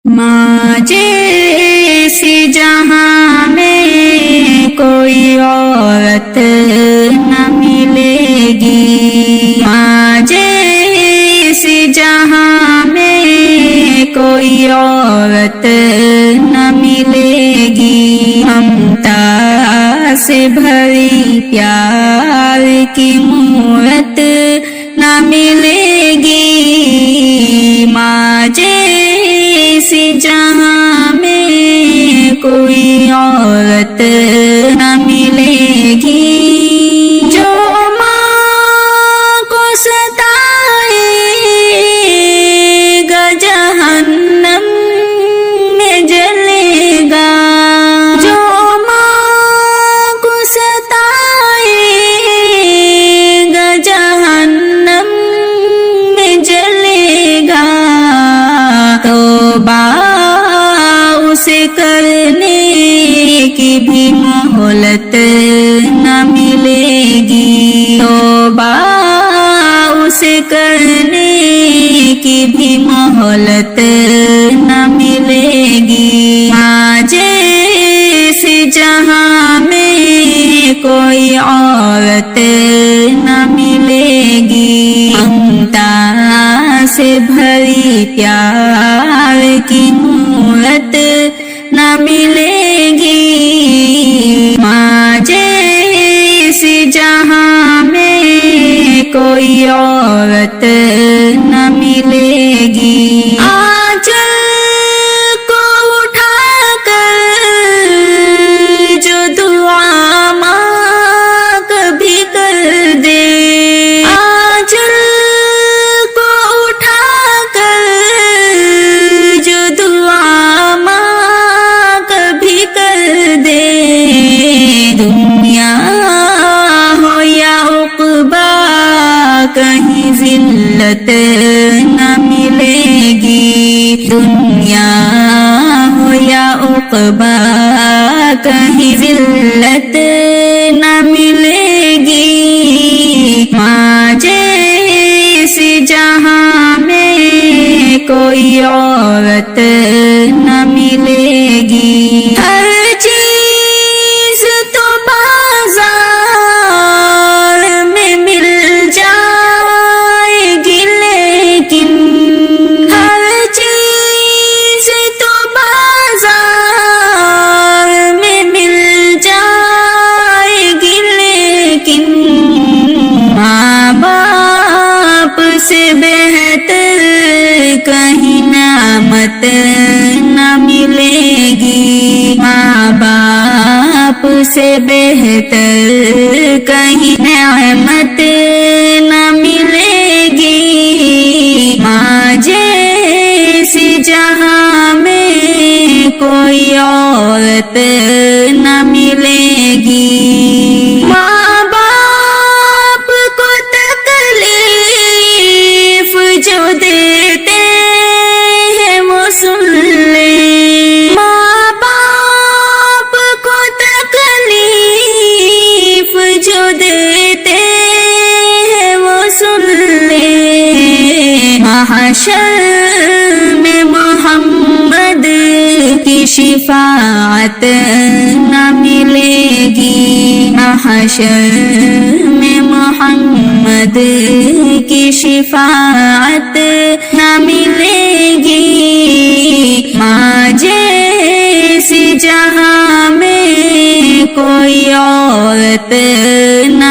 ماں جیسی جہاں میں کوئی عورت نہ ملے گی، ماں جیسی جہاں میں کوئی عورت نہ ملے گی، ممتا سے بھری پیار کی مورت نہ ملے گی، ماں جیسی جہاں میں کوئی عورت نہ ملے گی، جو ماں کو ستائے گا جہنم میں جلے گا، جو ماں کو ستائے گا جہنم میں جلے گا، توبہ اسے کرنے کی بھی مہلت نہ ملے گی، توبہ اسے کرنے کی بھی مہلت نہ ملے گی، ماں جیسی جہاں میں کوئی عورت نہ ملے گی، ممتا سے بھری پیار کی مورت نہ ملے گی، ماں جیسی جہاں میں کوئی عورت نہ ملے گی، آنچل کو اٹھا کر جو دعا ماں کبھی کر دے، آنچل کو اٹھا کر جو دعا ماں کبھی کر دے، دنیا ہو یا عقبہ کہیں ذلت نہ ملے گی، دنیا ہو یا عقبہ کہیں ذلت نہ ملے گی، ماں جیسی جہاں میں کوئی عورت نہ ملے گی، ہر چیز تو بازار میں مل جائے گی، لیکن ہر چیز تو بازار میں مل جائے گی، لیکن ماں باپ سے بہتر کہیں نعمت نہ ملے گی، ماں باپ سے بہتر کہیں نعمت نہ ملے گی، ماں جیسی جہاں میں کوئی عورت نہ ملے گی، ماں باپ کو تکلیف جو دیتے ہیں وہ سن لے، ماں باپ کو تکلیف جو دیتے ہیں وہ سن لے، محشر میں محمد کی شفاعت نہ ملے گی، محشر میں محمد کی شفاعت نہ ملے گی، ماں جیسی جہاں میں کوئی عورت نہ